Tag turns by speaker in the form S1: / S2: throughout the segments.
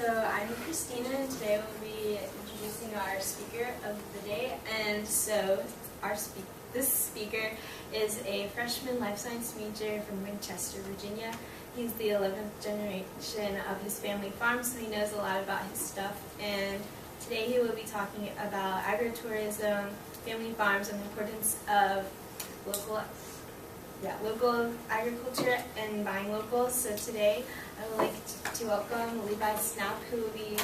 S1: So I'm Christina, and today we'll be introducing our speaker of the day. And so this speaker is a freshman life science major from Winchester, Virginia. He's the 11th generation of his family farm, so he knows a lot about his stuff. And today he will be talking about agritourism, family farms, and the importance of local agriculture and buying local. So today I would like to welcome Levi Snap, who will be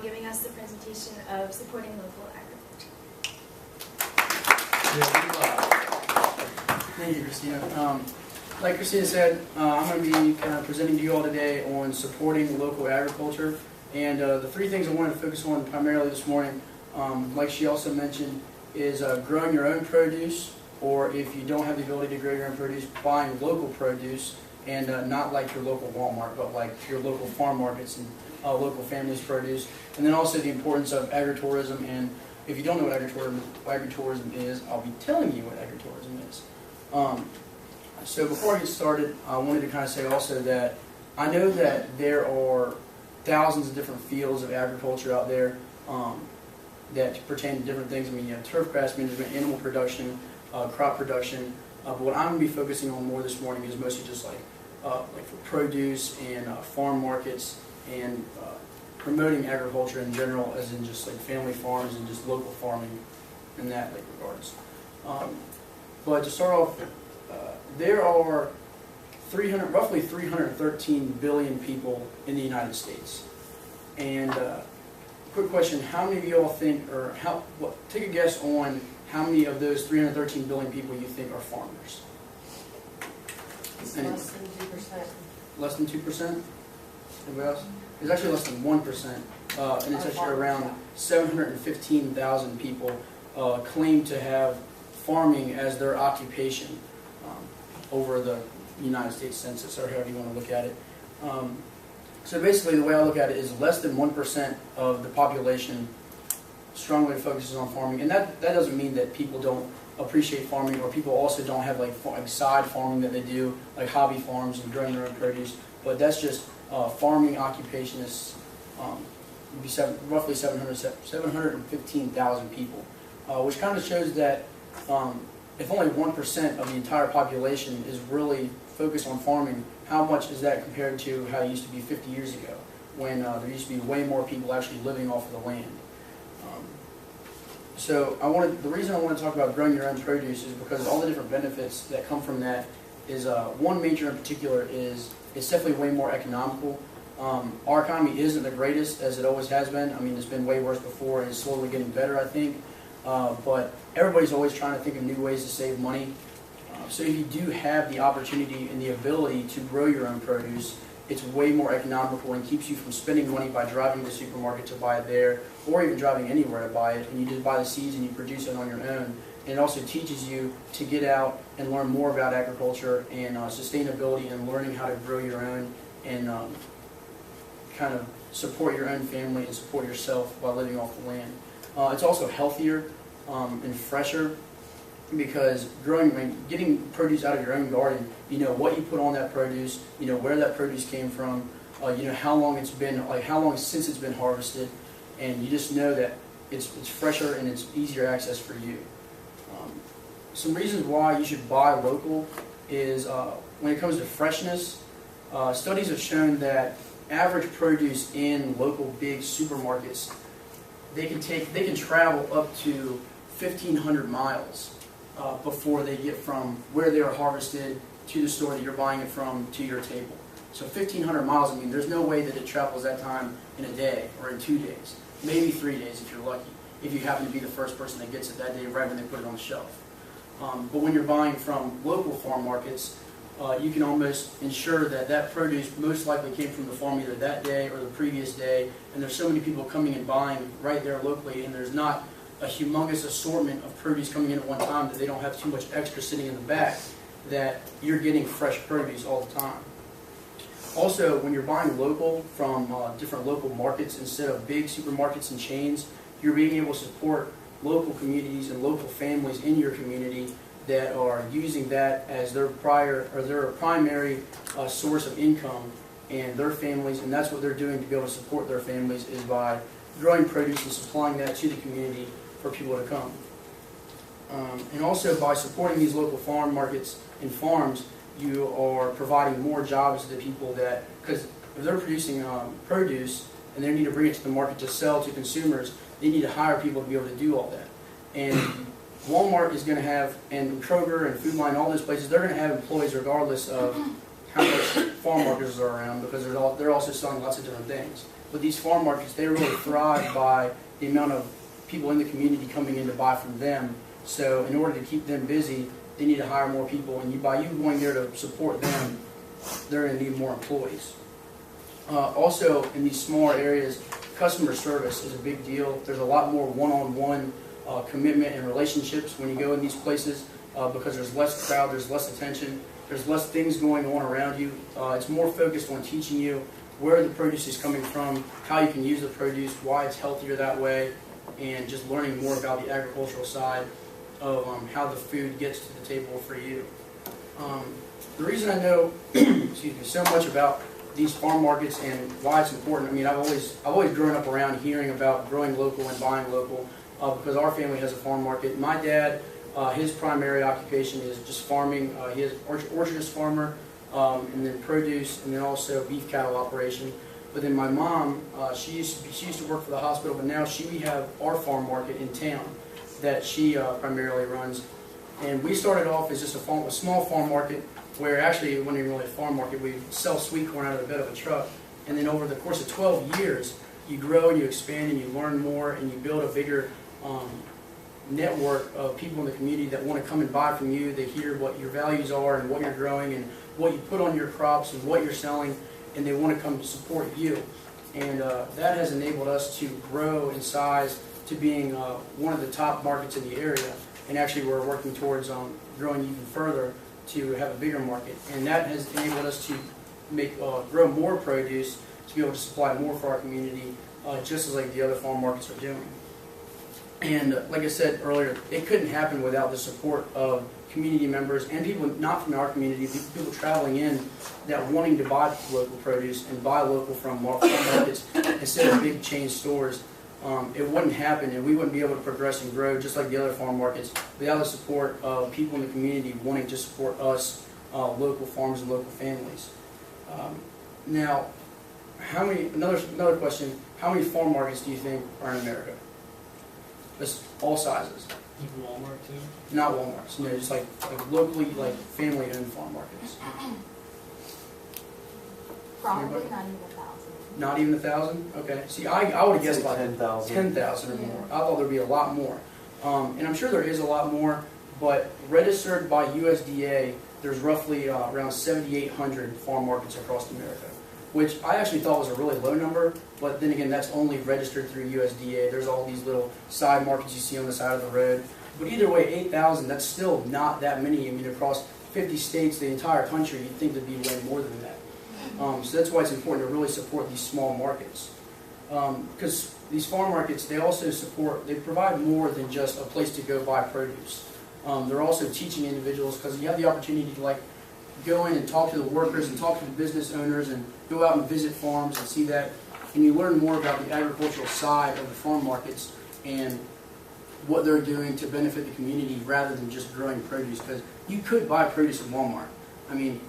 S1: giving us the presentation of supporting local agriculture.
S2: Thank you, Christina. Like Christina said, I'm going to be kind of presenting to you all today on supporting local agriculture. And the three things I wanted to focus on primarily this morning, like she also mentioned, is growing your own produce, or if you don't have the ability to grow your own produce, buying local produce, and not like your local Walmart, but like your local farm markets and local families' produce. And then also the importance of agritourism. And if you don't know what agritourism is, I'll be telling you what agritourism is. So before I get started, I wanted to kind of say also that I know that there are thousands of different fields of agriculture out there that pertain to different things. I mean, you have turf grass management, animal production, crop production. But what I'm going to be focusing on more this morning is mostly just like for produce and farm markets and promoting agriculture in general, as in just like family farms and just local farming in that regards. But to start off, there are roughly 313 billion people in the United States. And quick question: how many of you all think, or take a guess on how many of those 313 billion people you think are farmers?
S3: It's less than 2%.
S2: Less than 2%? Anybody else? It's actually less than 1%, and it's actually around 715,000 people claim to have farming as their occupation over the United States Census, or however you want to look at it. So basically, the way I look at it is less than 1% of the population strongly focuses on farming, and that doesn't mean that people don't appreciate farming, or people also don't have like side farming that they do, like hobby farms and growing their own produce. But that's just farming occupationists. Would be roughly 715,000 people, which kind of shows that if only 1% of the entire population is really focused on farming, how much is that compared to how it used to be 50 years ago, when there used to be way more people actually living off of the land? So the reason I want to talk about growing your own produce is because all the different benefits that come from that is one major in particular is it's definitely way more economical. Our economy isn't the greatest, as it always has been. I mean, it's been way worse before, and it's slowly getting better, I think. But everybody's always trying to think of new ways to save money. So if you do have the opportunity and the ability to grow your own produce, it's way more economical and keeps you from spending money by driving to the supermarket to buy it there, or even driving anywhere to buy it, and you just buy the seeds and you produce it on your own. And it also teaches you to get out and learn more about agriculture and sustainability, and learning how to grow your own and kind of support your own family and support yourself while living off the land. It's also healthier and fresher, because getting produce out of your own garden, you know what you put on that produce, you know where that produce came from, you know how long it's been, like how long since it's been harvested, and you just know that it's fresher and it's easier access for you. Some reasons why you should buy local is when it comes to freshness, studies have shown that average produce in local big supermarkets, they can travel up to 1,500 miles before they get from where they are harvested to the store that you're buying it from to your table. So 1,500 miles, I mean, there's no way that it travels that time in a day or in 2 days, maybe 3 days if you're lucky, if you happen to be the first person that gets it that day right when they put it on the shelf. But when you're buying from local farm markets, you can almost ensure that that produce most likely came from the farm either that day or the previous day, and there's so many people coming and buying right there locally, and there's not a humongous assortment of produce coming in at one time that they don't have too much extra sitting in the back, that you're getting fresh produce all the time. Also, when you're buying local from different local markets instead of big supermarkets and chains, you're being able to support local communities and local families in your community that are using that as their primary source of income, and their families, and that's what they're doing to be able to support their families, is by growing produce and supplying that to the community for people to come. And also by supporting these local farm markets and farms, you are providing more jobs to the people that, because if they're producing produce and they need to bring it to the market to sell to consumers, they need to hire people to be able to do all that. And Walmart is going to have, and Kroger and Food Line, all those places, they're going to have employees regardless of how much farm markets are around, because they're also selling lots of different things. But these farm markets, they really thrive by the amount of people in the community coming in to buy from them. So in order to keep them busy, they need to hire more people, and by you going there to support them, they're going to need more employees. Also, in these smaller areas, customer service is a big deal. There's a lot more one-on-one commitment and relationships when you go in these places because there's less crowd, there's less attention, there's less things going on around you. It's more focused on teaching you where the produce is coming from, how you can use the produce, why it's healthier that way, and just learning more about the agricultural side of how the food gets to the table for you. The reason I know excuse me, so much about these farm markets and why it's important, I mean, I've always grown up around hearing about growing local and buying local because our family has a farm market. My dad, his primary occupation is just farming. He is orchardist farmer, and then produce, and then also beef cattle operation. But then my mom, she used to work for the hospital, but now we have our farm market in town that she primarily runs. And we started off as just a small farm market where actually it wasn't even really a farm market. We sell sweet corn out of the bed of a truck. And then over the course of 12 years, you grow and you expand and you learn more and you build a bigger network of people in the community that want to come and buy from you. They hear what your values are and what you're growing and what you put on your crops and what you're selling, and they want to come support you. And that has enabled us to grow in size to being one of the top markets in the area. And actually we're working towards growing even further to have a bigger market. And that has enabled us to grow more produce to be able to supply more for our community, just as like the other farm markets are doing. And like I said earlier, it couldn't happen without the support of community members and people not from our community, people traveling in that wanting to buy local produce and buy local from farm markets instead of big chain stores. It wouldn't happen, and we wouldn't be able to progress and grow just like the other farm markets without the support of people in the community wanting to support us, local farms and local families. Now, another question, how many farm markets do you think are in America? Just all sizes.
S4: Even Walmart too?
S2: Not Walmarts, no, just like locally, like family-owned farm markets.
S5: Probably not even 1,000.
S2: Not even 1,000? Okay. See, I would have guessed like
S4: 10,000.
S2: 10,000 or more. I thought there'd be a lot more. And I'm sure there is a lot more, but registered by USDA, there's roughly around 7,800 farm markets across America, which I actually thought was a really low number, but then again, that's only registered through USDA. There's all these little side markets you see on the side of the road. But either way, 8,000, that's still not that many. I mean, across 50 states, the entire country, you'd think there'd be way more than that. So that's why it's important to really support these small markets. Because these farm markets, they provide more than just a place to go buy produce. They're also teaching individuals, because you have the opportunity to like go in and talk to the workers and talk to the business owners and go out and visit farms and see that. And you learn more about the agricultural side of the farm markets and what they're doing to benefit the community rather than just growing produce. Because you could buy produce at Walmart. I mean,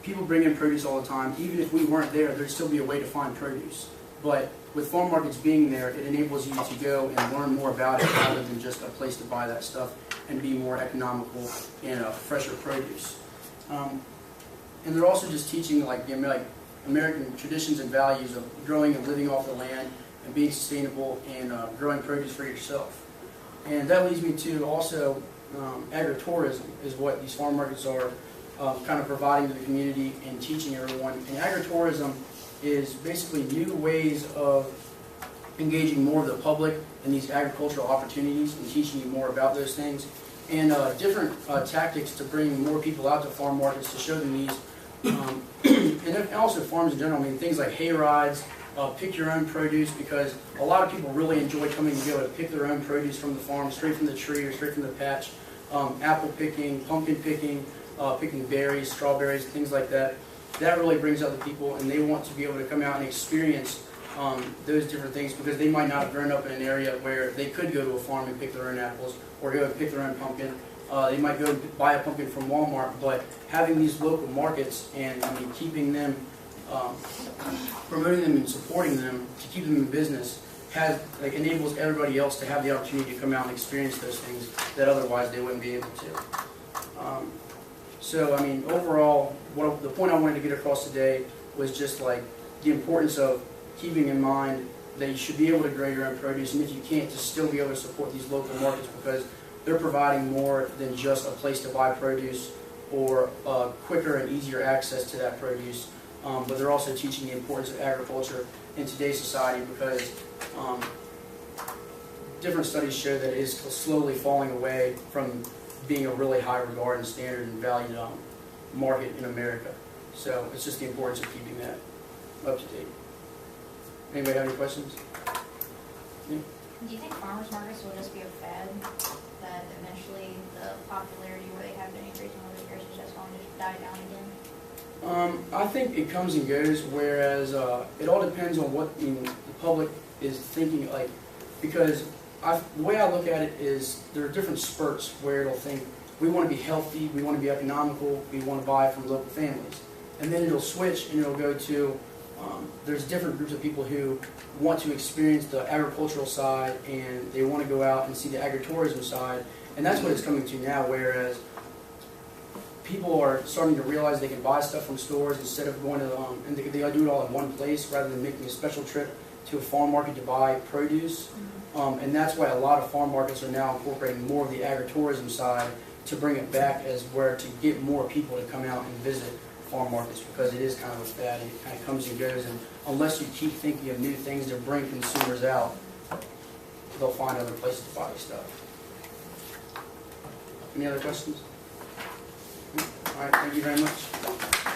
S2: people bring in produce all the time. Even if we weren't there, there'd still be a way to find produce. But with farm markets being there, it enables you to go and learn more about it rather than just a place to buy that stuff and be more economical and fresher produce. And they're also just teaching like American traditions and values of growing and living off the land and being sustainable and growing produce for yourself. And that leads me to also agritourism is what these farm markets are kind of providing to the community and teaching everyone. And agritourism is basically new ways of engaging more of the public in these agricultural opportunities and teaching you more about those things. And different tactics to bring more people out to farm markets to show them these. And also farms in general, I mean, things like hay rides, pick your own produce, because a lot of people really enjoy coming to be able to pick their own produce from the farm, straight from the tree or straight from the patch. Apple picking, pumpkin picking, picking berries, strawberries, things like that. that really brings out the people, and they want to be able to come out and experience those different things, because they might not have grown up in an area where they could go to a farm and pick their own apples or go and pick their own pumpkin. They might go and buy a pumpkin from Walmart, but having these local markets and keeping them, promoting them and supporting them to keep them in business enables everybody else to have the opportunity to come out and experience those things that otherwise they wouldn't be able to. So overall, the point I wanted to get across today was just the importance of keeping in mind that you should be able to grow your own produce, and if you can't, to still be able to support these local markets, because they're providing more than just a place to buy produce or quicker and easier access to that produce, but they're also teaching the importance of agriculture in today's society, because different studies show that it is slowly falling away from being a really high regard and standard and valued market in America. So it's just the importance of keeping that up to date. Anybody have any questions? Yeah.
S5: Do you think farmers markets will just be a fad, that eventually the popularity where they have been increasing over the years is just going to just die down again?
S2: I think it comes and goes, whereas it all depends on what the public is thinking, because the way I look at it is there are different spurts where it'll think, we want to be healthy, we want to be economical, we want to buy from local families. And then it'll switch and it'll go to, there's different groups of people who want to experience the agricultural side and they want to go out and see the agritourism side. And that's what it's coming to now, whereas people are starting to realize they can buy stuff from stores instead of going to, and they do it all in one place rather than making a special trip to a farm market to buy produce. And that's why a lot of farm markets are now incorporating more of the agritourism side to bring it back as where to get more people to come out and visit farm markets, because it is kind of a fad and it kind of comes and goes, and unless you keep thinking of new things to bring consumers out, they'll find other places to buy stuff. Any other questions? All right, thank you very much.